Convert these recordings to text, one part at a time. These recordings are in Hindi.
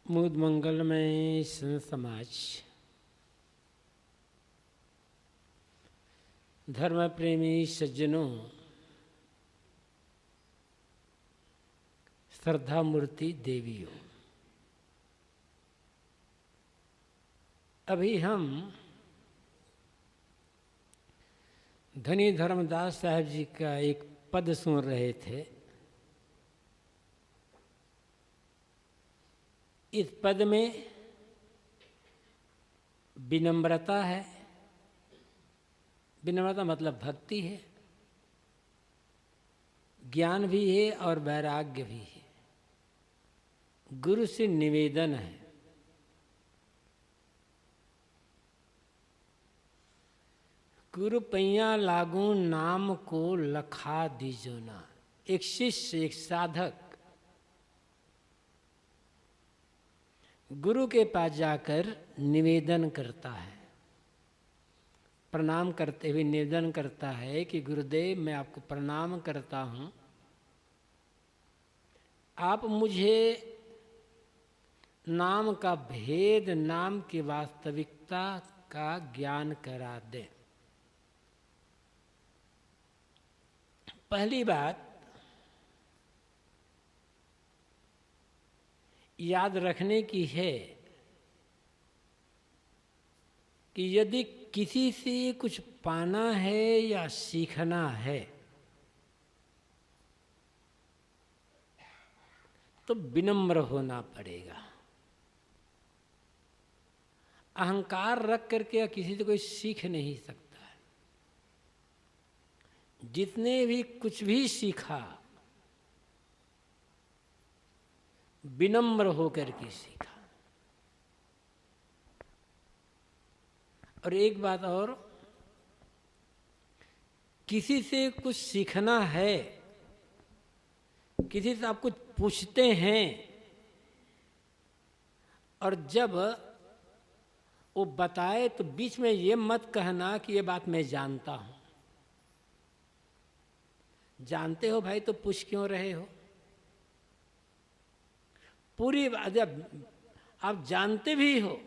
मुद मंगलमय संत समाज धर्म प्रेमी सज्जनों, श्रद्धा मूर्ति देवियों, अभी हम धनी धर्मदास साहब जी का एक पद सुन रहे थे। इस पद में विनम्रता है। विनम्रता मतलब भक्ति है, ज्ञान भी है और वैराग्य भी है। गुरु से निवेदन है, गुरु पैया लागू नाम को लखा दीजो ना। एक शिष्य, एक साधक गुरु के पास जाकर निवेदन करता है, प्रणाम करते हुए निवेदन करता है कि गुरुदेव, मैं आपको प्रणाम करता हूँ, आप मुझे नाम का भेद, नाम की वास्तविकता का ज्ञान करा दें। पहली बात याद रखने की है कि यदि किसी से कुछ पाना है या सीखना है तो विनम्र होना पड़ेगा। अहंकार रख करके किसी से कोई सीख नहीं सकता है। जितने भी कुछ भी सीखा विनम्र होकर के सीखा। और एक बात और, किसी से कुछ सीखना है, किसी से आप कुछ पूछते हैं और जब वो बताए तो बीच में ये मत कहना कि ये बात मैं जानता हूं। जानते हो भाई तो पूछ क्यों रहे हो? पूरी बात, जब आप जानते भी हो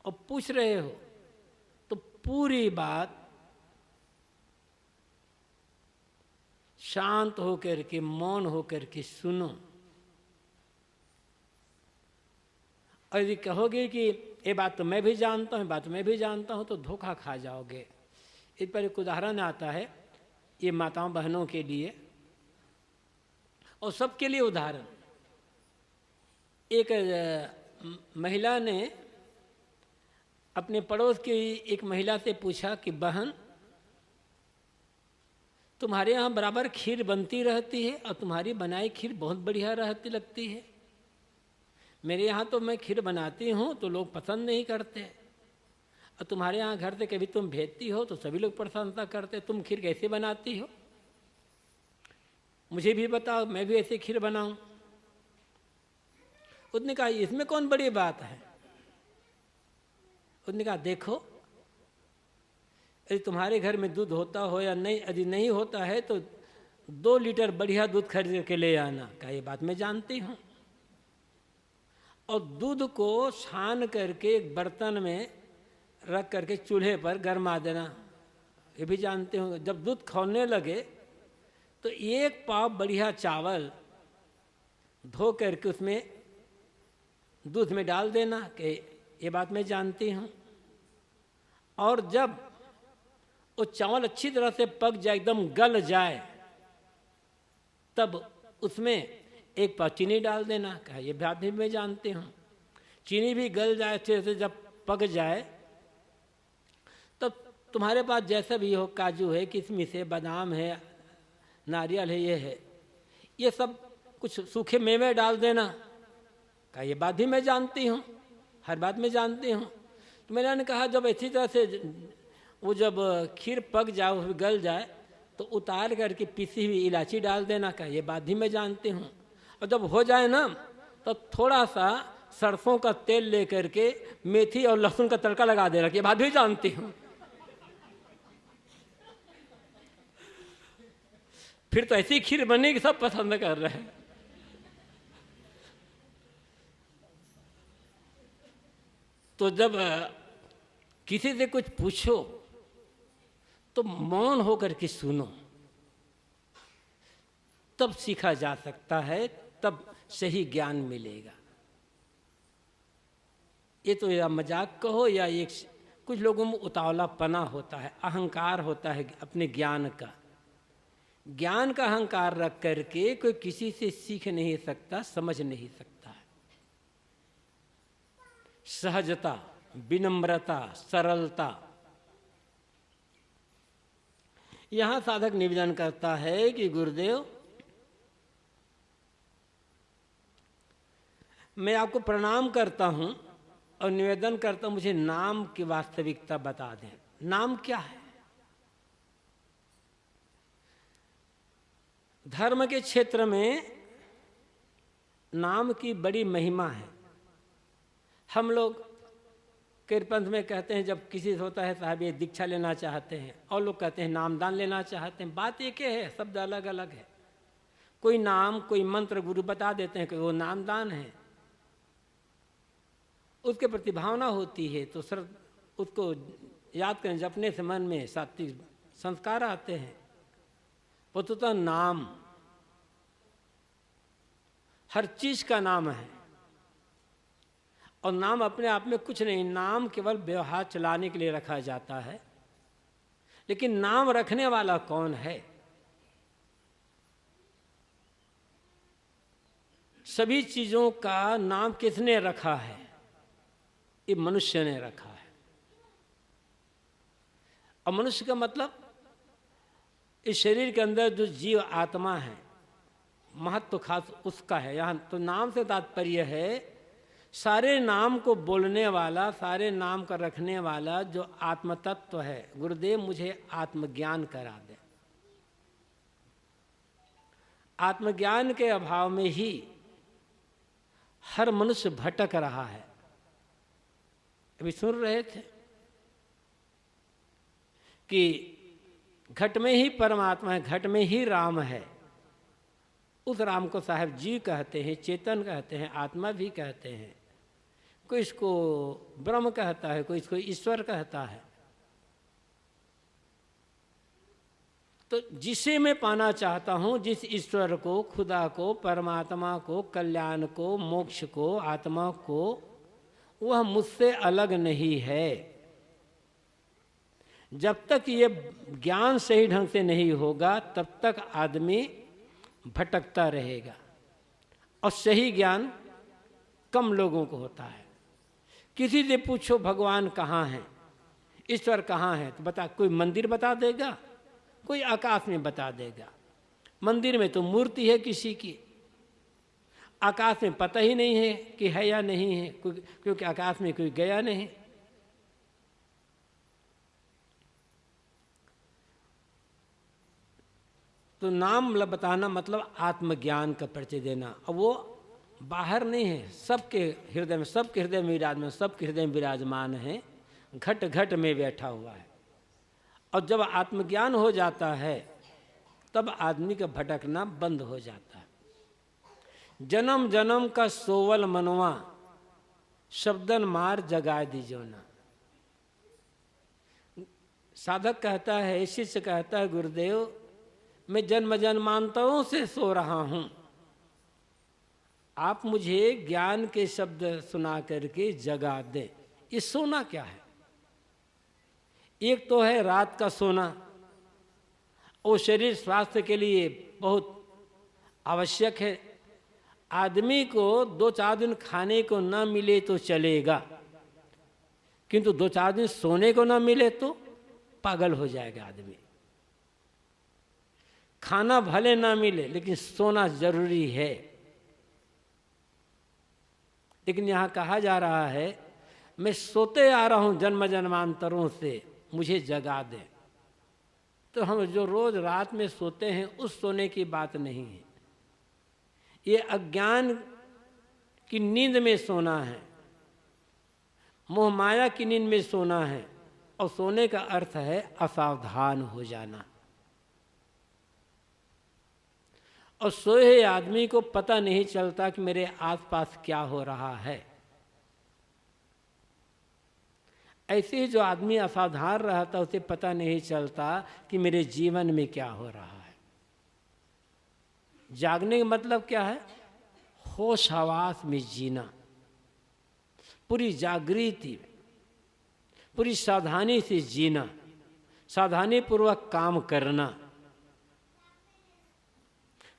और पूछ रहे हो तो पूरी बात शांत होकर के, मौन होकर के सुनो। और यदि कहोगे कि ये बात तो मैं भी जानता हूँ, बात मैं भी जानता हूँ, तो धोखा खा जाओगे। इस पर एक उदाहरण आता है, ये माताओं बहनों के लिए और सबके लिए उदाहरण। एक महिला ने अपने पड़ोस की एक महिला से पूछा कि बहन, तुम्हारे यहाँ बराबर खीर बनती रहती है और तुम्हारी बनाई खीर बहुत बढ़िया रहती लगती है। मेरे यहाँ तो मैं खीर बनाती हूँ तो लोग पसंद नहीं करते, और तुम्हारे यहाँ घर से कभी तुम भेजती हो तो सभी लोग प्रशंसा करते। तुम खीर कैसे बनाती हो? मुझे भी बताओ, मैं भी ऐसे खीर बनाऊं। उसने कहा इसमें कौन बड़ी बात है? उसने कहा देखो, यदि तुम्हारे घर में दूध होता हो या नहीं, यदि नहीं होता है तो 2 लीटर बढ़िया दूध खरीद के ले आना। कहा ये बात मैं जानती हूँ। और दूध को छान करके एक बर्तन में रख करके चूल्हे पर गरमा देना, ये भी जानते हो। जब दूध खौलने लगे तो 1 पाव बढ़िया चावल धो करके उसमें दूध में डाल देना, कि ये बात मैं जानती हूँ। और जब वो चावल अच्छी तरह से पक जाए, एकदम गल जाए, तब उसमें 1 पाव चीनी डाल देना। कहा ये बात भी मैं जानती हूँ। चीनी भी गल जाए, अच्छे से जब पक जाए तब तुम्हारे पास जैसा भी हो, काजू है, किशमिश है, बादाम है, नारियल है, ये है, ये सब कुछ सूखे मेवे डाल देना। कहा ये बात भी मैं जानती हूँ, हर बात मैं जानती हूँ। तो मैंने कहा जब अच्छी तरह से वो जब खीर पक जाए, गल जाए, तो उतार करके पीसी हुई इलायची डाल देना। कहा ये बात भी मैं जानती हूँ। और जब हो जाए ना, तो थोड़ा सा सरसों का तेल लेकर के मेथी और लहसुन का तड़का लगा देना। ये बात भी जानती हूँ। फिर तो ऐसी खीर बनेगी, सब पसंद कर रहे हैं। तो जब किसी से कुछ पूछो तो मौन होकर के सुनो, तब सीखा जा सकता है, तब सही ज्ञान मिलेगा। ये तो या मजाक कहो या एक कुछ लोगों में उतावलापना होता है, अहंकार होता है अपने ज्ञान का। ज्ञान का अहंकार रख करके कोई किसी से सीख नहीं सकता, समझ नहीं सकता है। सहजता, विनम्रता, सरलता, यहां साधक निवेदन करता है कि गुरुदेव मैं आपको प्रणाम करता हूं और निवेदन करता हूं मुझे नाम की वास्तविकता बता दें। नाम क्या है? धर्म के क्षेत्र में नाम की बड़ी महिमा है। हम लोग कीर्तन में कहते हैं, जब किसी से होता है साहब ये दीक्षा लेना चाहते हैं, और लोग कहते हैं नामदान लेना चाहते हैं। बात एक है, शब्द अलग अलग है। कोई नाम, कोई मंत्र गुरु बता देते हैं कि वो नामदान है, उसके प्रति भावना होती है तो सर उसको याद करें, जपने से मन में सात्विक संस्कार आते हैं। वस्तुतः नाम हर चीज का नाम है, और नाम अपने आप में कुछ नहीं। नाम केवल व्यवहार चलाने के लिए रखा जाता है, लेकिन नाम रखने वाला कौन है? सभी चीजों का नाम किसने रखा है? ये मनुष्य ने रखा है। और मनुष्य का मतलब इस शरीर के अंदर जो जीव आत्मा है, महत्व खास उसका है। यहाँ तो नाम से तात्पर्य है सारे नाम को बोलने वाला, सारे नाम का रखने वाला जो आत्म तत्व है। गुरुदेव मुझे आत्मज्ञान करा दे। आत्मज्ञान के अभाव में ही हर मनुष्य भटक रहा है। अभी सुन रहे थे कि घट में ही परमात्मा है, घट में ही राम है। उस राम को साहब जी कहते हैं, चेतन कहते हैं, आत्मा भी कहते हैं। कोई इसको ब्रह्म कहता है, कोई इसको ईश्वर कहता है। तो जिसे मैं पाना चाहता हूं, जिस ईश्वर को, खुदा को, परमात्मा को, कल्याण को, मोक्ष को, आत्मा को, वह मुझसे अलग नहीं है। जब तक ये ज्ञान सही ढंग से नहीं होगा तब तक आदमी भटकता रहेगा। और सही ज्ञान कम लोगों को होता है। किसी से पूछो भगवान कहाँ है, ईश्वर कहाँ है, तो बता, कोई मंदिर बता देगा, कोई आकाश में बता देगा। मंदिर में तो मूर्ति है किसी की, आकाश में पता ही नहीं है कि है या नहीं है, क्योंकि आकाश में कोई गया नहीं। तो नाम बताना मतलब आत्मज्ञान का परिचय देना। और वो बाहर नहीं है, सबके हृदय में, सबके हृदय में विराजमान, सबके हृदय में विराजमान है, घट घट में बैठा हुआ है। और जब आत्मज्ञान हो जाता है तब आदमी का भटकना बंद हो जाता है। जन्म जन्म का सोवल मनवा, शब्दन मार जगा दीजो ना। साधक कहता है, शिष्य कहता है, गुरुदेव मैं जन्म जन्मांतरों से सो रहा हूं, आप मुझे ज्ञान के शब्द सुना करके जगा दें। ये सोना क्या है? एक तो है रात का सोना, वो शरीर स्वास्थ्य के लिए बहुत आवश्यक है। आदमी को 2-4 दिन खाने को ना मिले तो चलेगा, किंतु 2-4 दिन सोने को ना मिले तो पागल हो जाएगा आदमी। खाना भले ना मिले लेकिन सोना जरूरी है। लेकिन यहाँ कहा जा रहा है मैं सोते आ रहा हूं जन्म जन्मांतरों से, मुझे जगा दे। तो हम जो रोज रात में सोते हैं उस सोने की बात नहीं है, ये अज्ञान की नींद में सोना है, मोह माया की नींद में सोना है। और सोने का अर्थ है असावधान हो जाना। और सोए आदमी को पता नहीं चलता कि मेरे आसपास क्या हो रहा है। ऐसे ही जो आदमी असावधान रहता उसे पता नहीं चलता कि मेरे जीवन में क्या हो रहा है। जागने का मतलब क्या है? होश हवास में जीना, पूरी जागृति, पूरी सावधानी से जीना, सावधानी पूर्वक काम करना,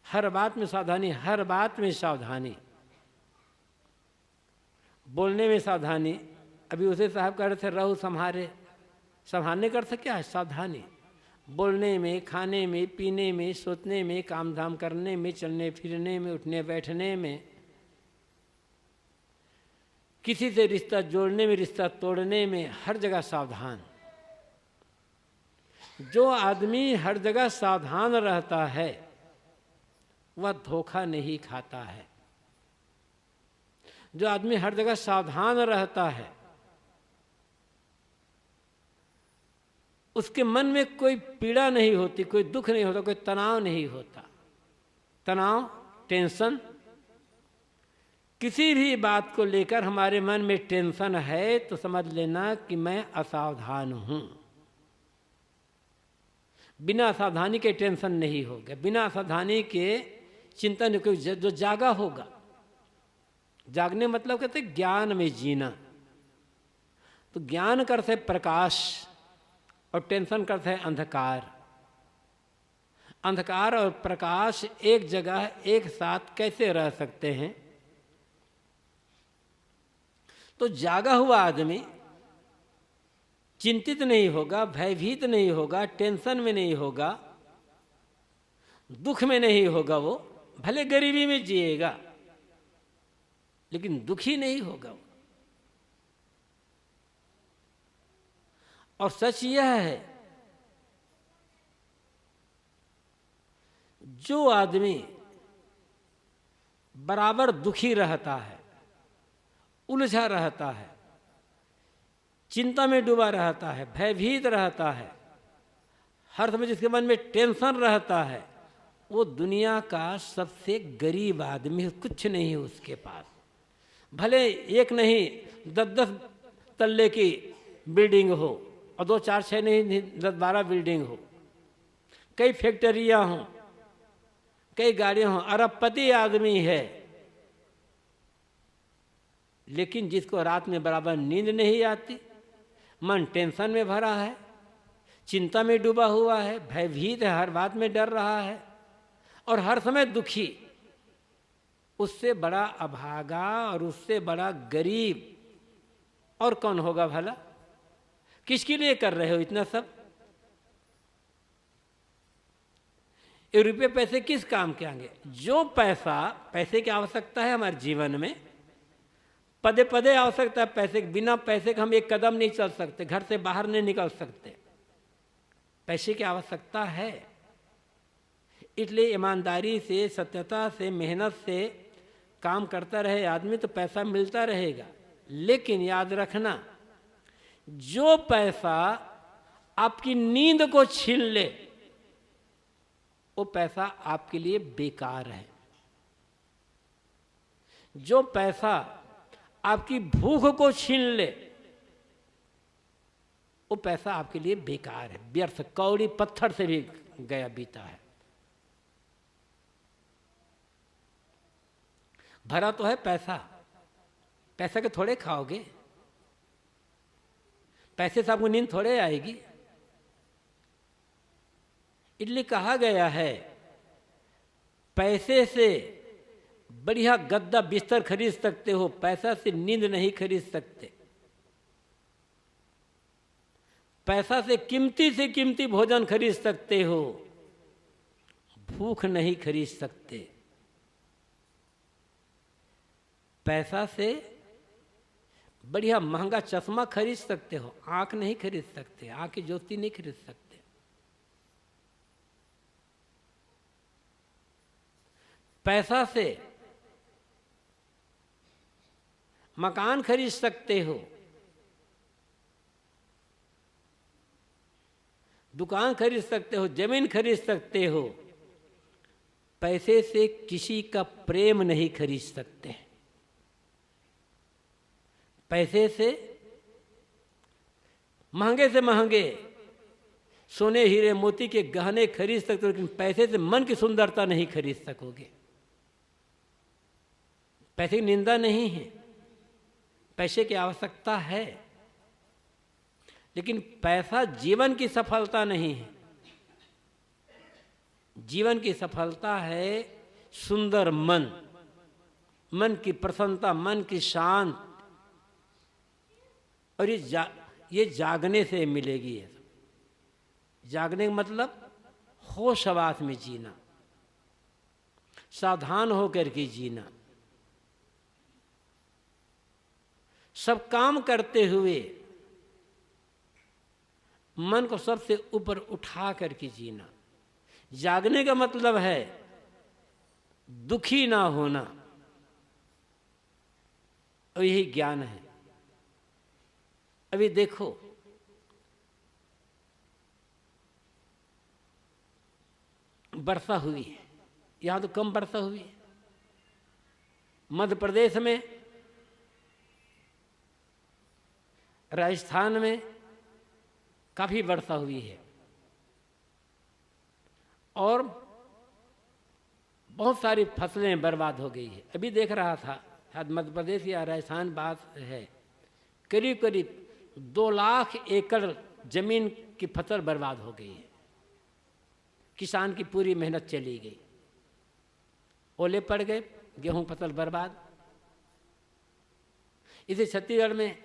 हर बात में सावधानी, हर बात में सावधानी, बोलने में सावधानी। अभी उसे साहब कह रहे थे रहु संहारे, संभालने का अर्थ क्या है? सावधानी। बोलने में, खाने में, पीने में, सोचने में, काम धाम करने में, चलने फिरने में, उठने बैठने में, किसी से रिश्ता जोड़ने में, रिश्ता तोड़ने में, हर जगह सावधान। जो आदमी हर जगह सावधान रहता है वह धोखा नहीं खाता है। जो आदमी हर जगह सावधान रहता है उसके मन में कोई पीड़ा नहीं होती, कोई दुख नहीं होता, कोई तनाव नहीं होता। तनाव, टेंशन, किसी भी बात को लेकर हमारे मन में टेंशन है तो समझ लेना कि मैं असावधान हूं। बिना सावधानी के टेंशन नहीं होगा, बिना सावधानी के चिंतन कोई जो जागा होगा। जागने मतलब कहते ज्ञान में जीना। तो ज्ञान का अर्थ है प्रकाश और टेंशन का अर्थ है अंधकार। अंधकार और प्रकाश एक जगह एक साथ कैसे रह सकते हैं? तो जागा हुआ आदमी चिंतित नहीं होगा, भयभीत नहीं होगा, टेंशन में नहीं होगा, दुख में नहीं होगा। वो भले गरीबी में जिएगा लेकिन दुखी नहीं होगा। और सच यह है, जो आदमी बराबर दुखी रहता है, उलझा रहता है, चिंता में डूबा रहता है, भयभीत रहता है, हर समय जिसके मन में टेंशन रहता है, वो दुनिया का सबसे गरीब आदमी। कुछ नहीं है उसके पास। भले एक नहीं 10-10 तल्ले की बिल्डिंग हो और 2-4-6 नहीं 10-12 बिल्डिंग हो, कई फैक्ट्रियां हों, कई गाड़ियां हों, अरबपति आदमी है, लेकिन जिसको रात में बराबर नींद नहीं आती, मन टेंशन में भरा है, चिंता में डूबा हुआ है, भयभीत है, हर बात में डर रहा है और हर समय दुखी, उससे बड़ा अभागा और उससे बड़ा गरीब और कौन होगा भला? किसके लिए कर रहे हो इतना सब? ये रुपये पैसे किस काम के आएंगे? जो पैसे की आवश्यकता है हमारे जीवन में, पदे पदे आवश्यकता है पैसे, बिना पैसे के हम एक कदम नहीं चल सकते, घर से बाहर नहीं निकल सकते। पैसे की आवश्यकता है। इसलिए ईमानदारी से, सत्यता से, मेहनत से काम करता रहे आदमी तो पैसा मिलता रहेगा। लेकिन याद रखना, जो पैसा आपकी नींद को छीन ले वो पैसा आपके लिए बेकार है। जो पैसा आपकी भूख को छीन ले वो पैसा आपके लिए बेकार है, व्यर्थ, कौड़ी पत्थर से भी गया बीता है। भरा तो है पैसा, पैसा के थोड़े खाओगे, पैसे से आपको नींद थोड़े आएगी। इसलिए कहा गया है पैसे से बढ़िया गद्दा बिस्तर खरीद सकते हो, पैसा से नींद नहीं खरीद सकते। पैसा से कीमती भोजन खरीद सकते हो, भूख नहीं खरीद सकते। पैसा से बढ़िया महंगा चश्मा खरीद सकते हो, आंख नहीं खरीद सकते, आंख की ज्योति नहीं खरीद सकते। पैसा से मकान खरीद सकते हो, दुकान खरीद सकते हो, जमीन खरीद सकते हो। पैसे से किसी का प्रेम नहीं खरीद सकते। पैसे से महंगे से महंगे सोने हीरे मोती के गहने खरीद सकते हो, लेकिन पैसे से मन की सुंदरता नहीं खरीद सकोगे। पैसे की निंदा नहीं है, पैसे की आवश्यकता है, लेकिन पैसा जीवन की सफलता नहीं है। जीवन की सफलता है सुंदर मन, मन की प्रसन्नता, मन की शांत, और ये जागने से मिलेगी। ये जागने का मतलब होश हवास में जीना, सावधान होकर के जीना, सब काम करते हुए मन को सबसे ऊपर उठा करके जीना। जागने का मतलब है दुखी ना होना, और यही ज्ञान है। अभी देखो, वर्षा हुई है, यहां तो कम वर्षा हुई है। मध्य प्रदेश में, राजस्थान में काफी वर्षा हुई है, और बहुत सारी फसलें बर्बाद हो गई है। अभी देख रहा था, शायद मध्य प्रदेश या राजस्थान बात है, करीब करीब 2 लाख एकड़ जमीन की फसल बर्बाद हो गई है। किसान की पूरी मेहनत चली गई, ओले पड़ गए, गेहूं फसल बर्बाद। इसे छत्तीसगढ़ में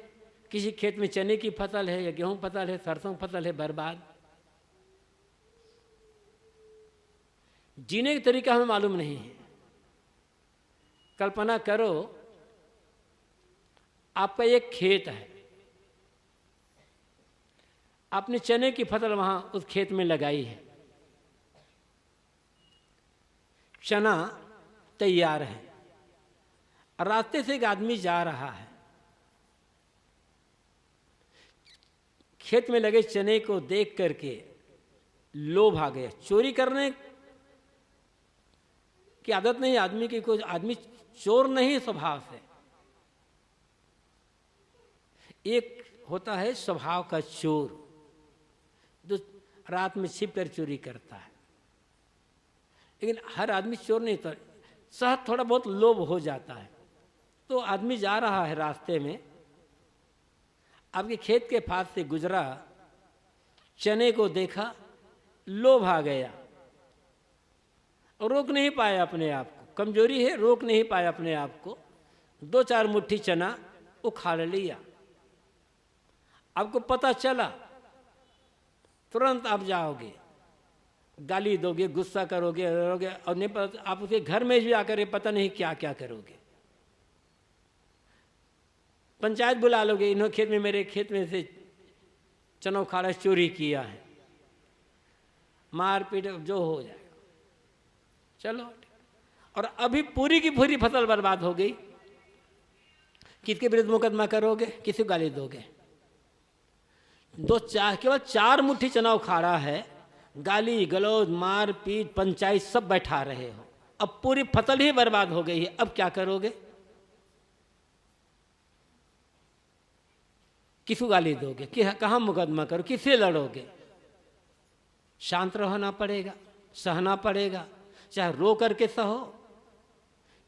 किसी खेत में चने की फसल है या गेहूं फसल है, सरसों फसल है, बर्बाद। जीने का तरीका हमें मालूम नहीं है। कल्पना करो, आपका एक खेत है, आपने चने की फसल वहां उस खेत में लगाई है, चना तैयार है, रास्ते से एक आदमी जा रहा है, खेत में लगे चने को देख करके लोभ आ गया। चोरी करने की आदत नहीं आदमी की, कोई आदमी चोर नहीं स्वभाव से, एक होता है स्वभाव का चोर जो रात में छिप कर चोरी करता है, लेकिन हर आदमी चोर नहीं। तो सहज थोड़ा बहुत लोभ हो जाता है। तो आदमी जा रहा है, रास्ते में आपके खेत के पास से गुजरा, चने को देखा, लोभ आ गया और रोक नहीं पाया अपने आप को। कमजोरी है, रोक नहीं पाया अपने आप को। 2-4 मुट्ठी चना उखाड़ लिया। आपको पता चला, तुरंत आप जाओगे, गाली दोगे, गुस्सा करोगे, रोगे, और नहीं पता आप उसके घर में भी आकर पता नहीं क्या क्या करोगे। पंचायत बुला लोगे, इन्होंने खेत में, मेरे खेत में से चना उखाड़ा, चोरी किया है, मारपीट जो हो जाएगा। चलो, और अभी पूरी की पूरी फसल बर्बाद हो गई। किसके विरुद्ध मुकदमा करोगे, किसी को गाली दोगे? केवल 4 मुट्ठी चना उखाड़ा है, गाली गलौज मारपीट पंचायत सब बैठा रहे हो, अब पूरी फसल ही बर्बाद हो गई है। अब क्या करोगे? किसको गाली दोगे, कहाँ मुकदमा करो, किससे लड़ोगे? शांत रहना पड़ेगा, सहना पड़ेगा, चाहे रो करके सहो,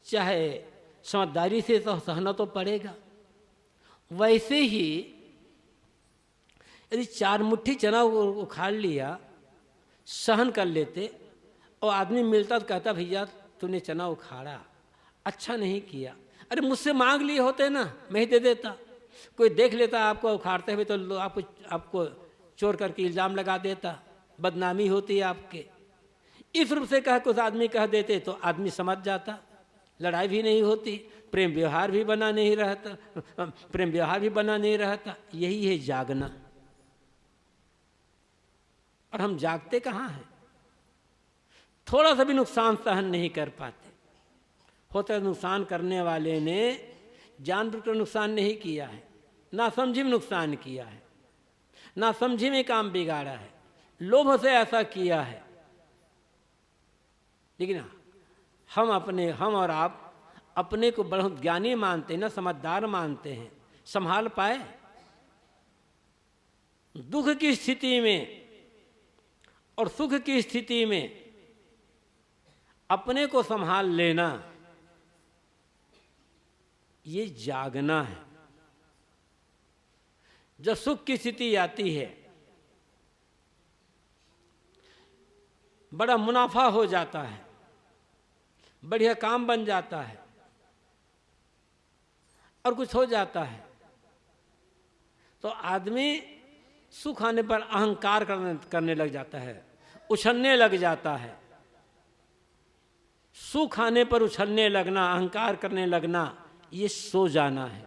चाहे समझदारी से सहो, सहना तो पड़ेगा। वैसे ही यदि 4 मुट्ठी चना उखाड़ लिया, सहन कर लेते, और आदमी मिलता तो कहता भैया तूने चना उखाड़ा, अच्छा नहीं किया, अरे मुझसे मांग लिए होते ना, मैं ही दे देता। कोई देख लेता आपको उखाड़ते हुए तो आपको चोर करके इल्ज़ाम लगा देता, बदनामी होती आपके। इस रूप से कह कुछ आदमी कह देते तो आदमी समझ जाता, लड़ाई भी नहीं होती, प्रेम व्यवहार भी बना नहीं रहता। यही है जागना। और हम जागते कहाँ हैं? थोड़ा सा भी नुकसान सहन नहीं कर पाते। होता नुकसान करने वाले ने जानबूझकर नुकसान नहीं किया है, ना समझी में नुकसान किया है, ना समझी में काम बिगाड़ा है, लोभ से ऐसा किया है। लेकिन हम और आप अपने को बहुत ज्ञानी मानते हैं ना, समझदार मानते हैं, संभाल पाए? दुख की स्थिति में और सुख की स्थिति में अपने को संभाल लेना, ये जागना है। जब सुख की स्थिति आती है, बड़ा मुनाफा हो जाता है, बढ़िया काम बन जाता है और कुछ हो जाता है, तो आदमी सुख आने पर अहंकार करने लग जाता है, उछलने लग जाता है। सुख आने पर उछलने लगना, अहंकार करने लगना, ये सो जाना है।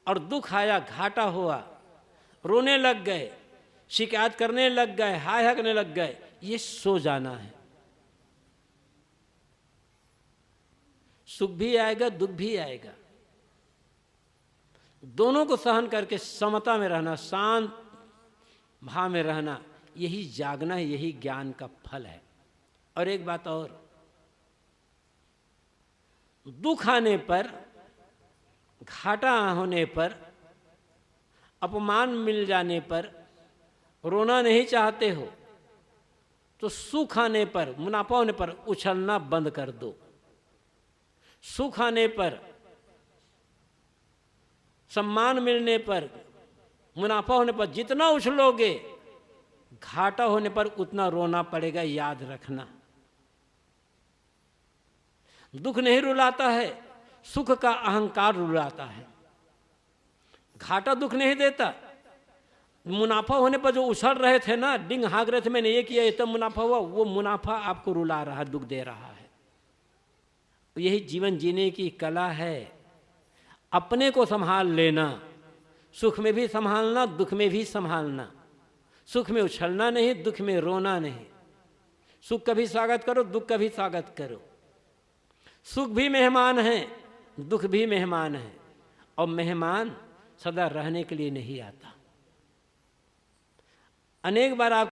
और दुख आया, घाटा हुआ, रोने लग गए, शिकायत करने लग गए, हाय हाय करने लग गए, ये सो जाना है। सुख भी आएगा, दुख भी आएगा, दोनों को सहन करके समता में रहना, शांत भाव में रहना, यही जागना है, यही ज्ञान का फल है। और एक बात और, दुख आने पर, घाटा होने पर, अपमान मिल जाने पर रोना नहीं चाहते हो, तो सुख आने पर, मुनाफा होने पर उछलना बंद कर दो। सुख आने पर, सम्मान मिलने पर, मुनाफा होने पर जितना उछलोगे, घाटा होने पर उतना रोना पड़ेगा, याद रखना। दुख नहीं रुलाता है, सुख का अहंकार रुलाता है। घाटा दुख नहीं देता, मुनाफा होने पर जो उछल रहे थे ना, डिंग हाँक रहे थे, मैंने ये किया, इतना मुनाफा हुआ, वो मुनाफा आपको रुला रहा, दुख दे रहा है। यही जीवन जीने की कला है, अपने को संभाल लेना, सुख में भी संभालना, दुख में भी संभालना। सुख में उछलना नहीं, दुख में रोना नहीं। सुख का भी स्वागत करो, दुख का भी स्वागत करो। सुख भी मेहमान है, दुख भी मेहमान है, और मेहमान सदा रहने के लिए नहीं आता। अनेक बार आप